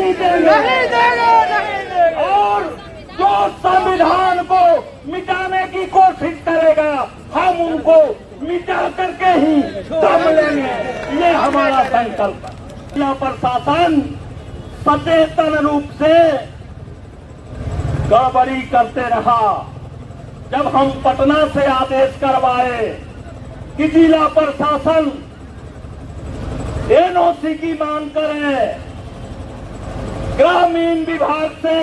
नहीं देंगे, और जो संविधान को मिटाने की कोशिश करेगा हम उनको मिटा करके ही दम लेंगे। ये हमारा संकल्प है। जिला प्रशासन सचेतन रूप से गड़बड़ी करते रहा। जब हम पटना से आदेश करवाए कि जिला प्रशासन एनओसी की मांग करे, ग्रामीण विभाग से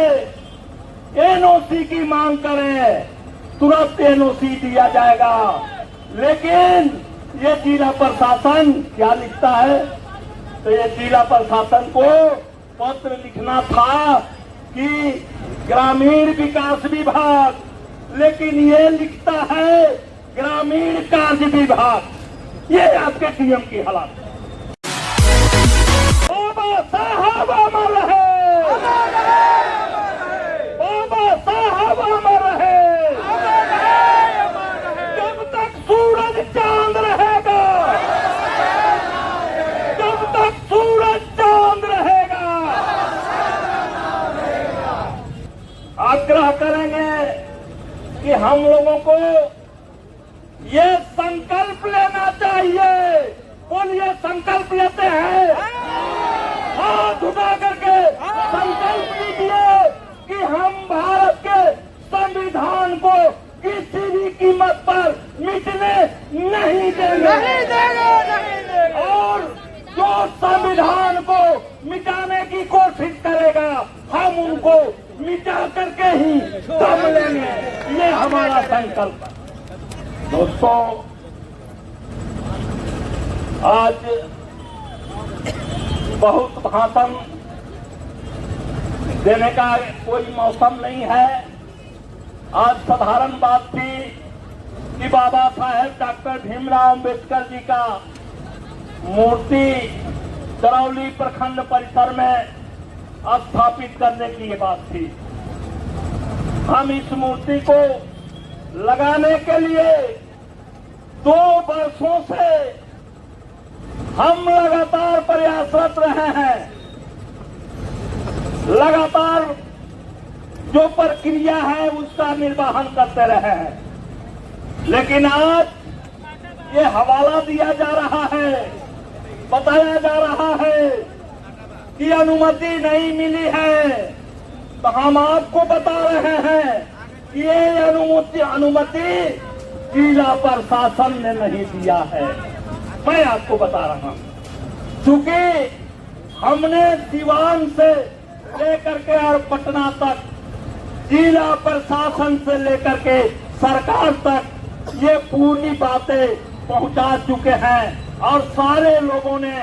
एनओसी की मांग करें, तुरंत एनओसी दिया जाएगा। लेकिन ये जिला प्रशासन क्या लिखता है? तो ये जिला प्रशासन को पत्र लिखना था कि ग्रामीण विकास विभाग, लेकिन ये लिखता है ग्रामीण कार्य विभाग। ये आपके डीएम की हालत है। बाबा साहब अमर रहे, बाबा साहब अमर रहे, जब तक सूरज चांद रहेगा, जब तक सूरज चांद रहेगा। आग्रह करेंगे कि हम लोगों को ये संकल्प लेना चाहिए। बोलिए, संकल्प लेते हैं? हाथ उठा करके संकल्प लीजिए कि हम भारत के संविधान को किसी भी कीमत पर मिटने नहीं देंगे, और जो संविधान को मिटाने की कोशिश करेगा हम उनको मिटा करके ही दम लेंगे। ये हमारा संकल्प है। दोस्तों, आज बहुत भाषण देने का कोई मौसम नहीं है। आज साधारण बात थी कि बाबा साहेब डॉक्टर भीमराव अम्बेडकर जी का मूर्ति चरौली प्रखंड परिसर में स्थापित करने की ये बात थी। हम इस मूर्ति को लगाने के लिए 2 वर्षों से हम लगातार प्रयासरत रहे हैं। लगातार जो प्रक्रिया है उसका निर्वहन करते रहे हैं, लेकिन आज ये हवाला दिया जा रहा है, बताया जा रहा है कि अनुमति नहीं मिली है। तो हम आपको बता रहे हैं कि ये अनुमति जिला प्रशासन ने नहीं दिया है। मैं आपको बता रहा हूं, क्योंकि हमने सिवान से लेकर के और पटना तक जिला प्रशासन से लेकर के सरकार तक ये पूरी बातें पहुंचा चुके हैं और सारे लोगों ने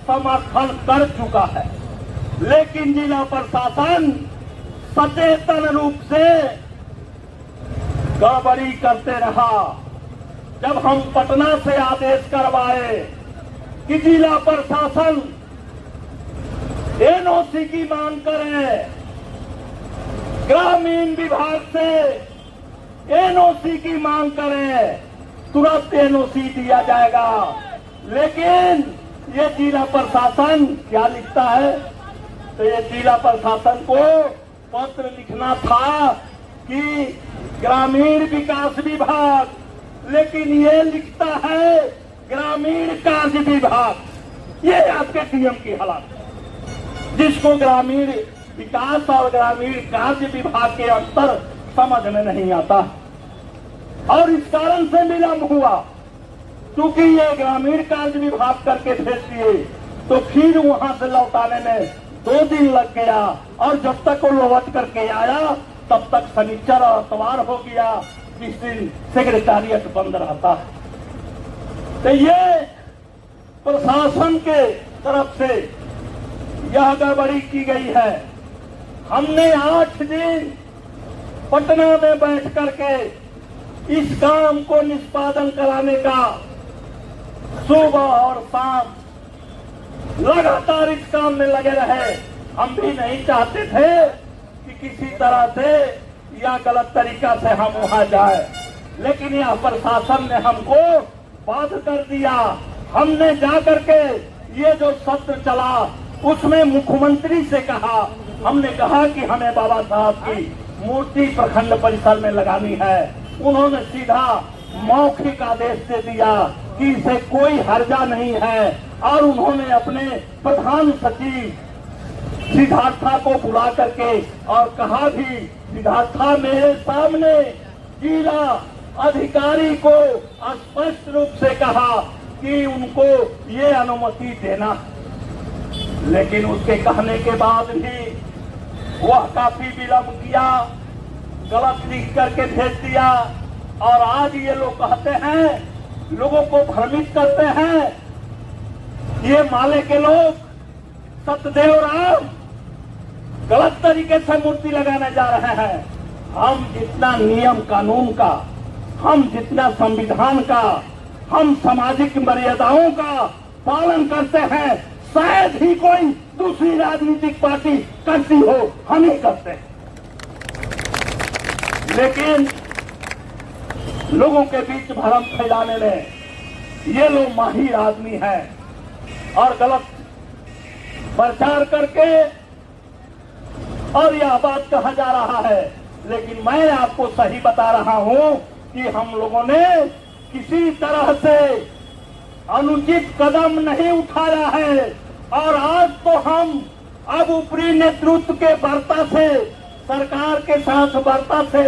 समर्थन कर चुका है। लेकिन जिला प्रशासन सचेतन रूप से गड़बड़ी करते रहा। जब हम पटना से आदेश करवाए कि जिला प्रशासन एनओसी की मांग करे, ग्रामीण विभाग से एनओसी की मांग करे, तुरंत एनओसी दिया जाएगा। लेकिन ये जिला प्रशासन क्या लिखता है? तो ये जिला प्रशासन को पत्र लिखना था कि ग्रामीण विकास विभाग, लेकिन ये लिखता है ग्रामीण कार्य विभाग। ये आपके डीएम की हालत है, जिसको ग्रामीण विकास और ग्रामीण कार्य विभाग के अंतर समझ में नहीं आता। और इस कारण से विलंब हुआ, क्योंकि ये ग्रामीण कार्य विभाग करके भेज दिए, तो फिर वहां से लौटाने में 2 दिन लग गया। और जब तक वो लौट करके आया तब तक शनिचर और इतवार हो गया, जिस दिन सेक्रेटारिएट बंद रहता है। तो ये प्रशासन के तरफ से यह गड़बड़ी की गई है। हमने 8 दिन पटना में बैठ करके इस काम को निष्पादन कराने का सुबह और शाम लगातार इस काम में लगे रहे। हम भी नहीं चाहते थे कि किसी तरह से या गलत तरीका से हम वहां जाए, लेकिन यह प्रशासन ने हमको बाध्य कर दिया। हमने जा करके ये जो सत्र चला उसमें मुख्यमंत्री से कहा, हमने कहा कि हमें बाबा साहब की मूर्ति प्रखंड परिसर में लगानी है। उन्होंने सीधा मौखिक आदेश दे दिया कि इसे कोई हर्जा नहीं है और उन्होंने अपने प्रधान सचिव सिद्धार्था को बुला करके और कहा भी, सिद्धार्था मेरे सामने जिला अधिकारी को स्पष्ट रूप से कहा कि उनको ये अनुमति देना, लेकिन उसके कहने के बाद भी वह काफी विलंब किया, गलत लिख करके भेज दिया। और आज ये लोग कहते हैं, लोगों को भ्रमित करते हैं, ये माले के लोग सत्यदेव राम गलत तरीके से मूर्ति लगाने जा रहे हैं। हम जितना नियम कानून का, हम जितना संविधान का, हम सामाजिक मर्यादाओं का पालन करते हैं, शायद ही कोई दूसरी राजनीतिक पार्टी करती हो, हम ही करते हैं। लेकिन लोगों के बीच भ्रम फैलाने में ये लोग माहिर आदमी हैं और गलत प्रचार करके और यह बात कहा जा रहा है। लेकिन मैं आपको सही बता रहा हूं कि हम लोगों ने किसी तरह से अनुचित कदम नहीं उठाया है। और आज तो हम अब ऊपरी नेतृत्व के वार्ता से, सरकार के साथ वार्ता से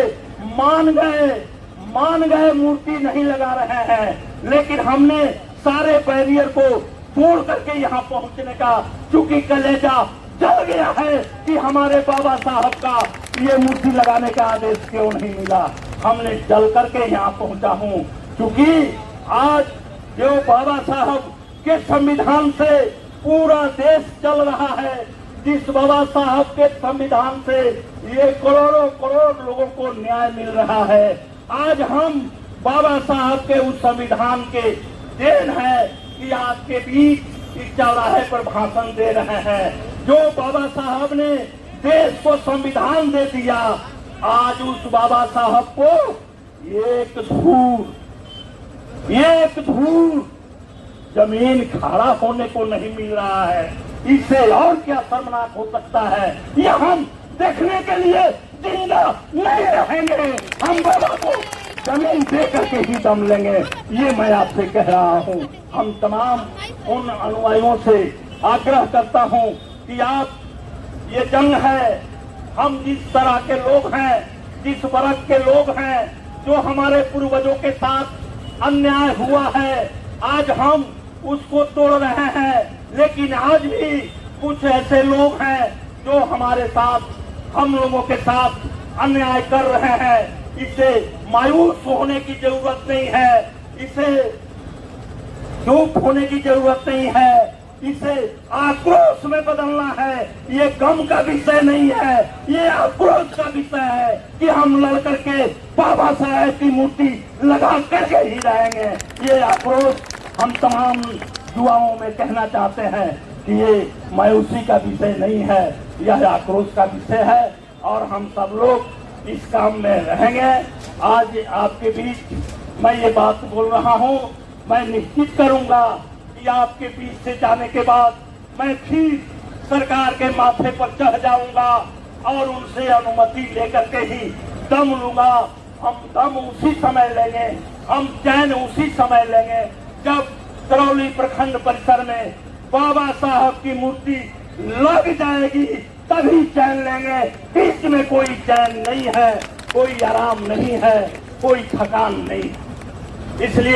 मान गए मूर्ति नहीं लगा रहे हैं। लेकिन हमने सारे बैरियर को तोड़ करके यहाँ पहुंचने का, चूंकि कलेजा जल गया है कि हमारे बाबा साहब का ये मूर्ति लगाने का आदेश क्यों नहीं मिला। हमने जल करके यहाँ पहुंचा हूँ, क्योंकि आज जो बाबा साहब के संविधान से पूरा देश चल रहा है, जिस बाबा साहब के संविधान से ये करोड़ों करोड़ लोगों को न्याय मिल रहा है, आज हम बाबा साहब के उस संविधान के देन है कि आपके बीच इस चौराहे पर भाषण दे रहे हैं। जो बाबा साहब ने देश को संविधान दे दिया, आज उस बाबा साहब को एक धूल जमीन खड़ा होने को नहीं मिल रहा है। इससे और क्या शर्मनाक हो सकता है। ये हम देखने के लिए जिंदा नहीं रहेंगे, हम बाबा को जमीन दे करके ही दम लेंगे, ये मैं आपसे कह रहा हूँ। हम तमाम उन अनुयायियों से आग्रह करता हूँ कि आप, ये जंग है, हम जिस तरह के लोग हैं, जिस वर्ग के लोग हैं, जो हमारे पूर्वजों के साथ अन्याय हुआ है, आज हम उसको तोड़ रहे हैं। लेकिन आज भी कुछ ऐसे लोग हैं जो हमारे साथ, हम लोगों के साथ अन्याय कर रहे हैं। इसे मायूस होने की जरूरत नहीं है, इसे चुप होने की जरूरत नहीं है, इसे आक्रोश में बदलना है। ये गम का विषय नहीं है, ये आक्रोश का विषय है कि हम लड़ करके बाबा साहब की मूर्ति लगा करके ही रहेंगे। ये आक्रोश हम तमाम युवाओं में कहना चाहते हैं कि ये मायूसी का विषय नहीं है, यह आक्रोश का विषय है और हम सब लोग इस काम में रहेंगे। आज आपके बीच मैं ये बात बोल रहा हूँ, मैं निश्चित करूंगा कि आपके बीच से जाने के बाद मैं फिर सरकार के माथे पर चढ़ जाऊंगा और उनसे अनुमति लेकर के ही दम लूंगा। हम दम उसी समय लेंगे, हम चैन उसी समय लेंगे जब करौली प्रखंड परिसर में बाबा साहब की मूर्ति लग जाएगी, तभी चैन लेंगे। बीच में कोई चैन नहीं है, कोई आराम नहीं है, कोई थकान नहीं। इसलिए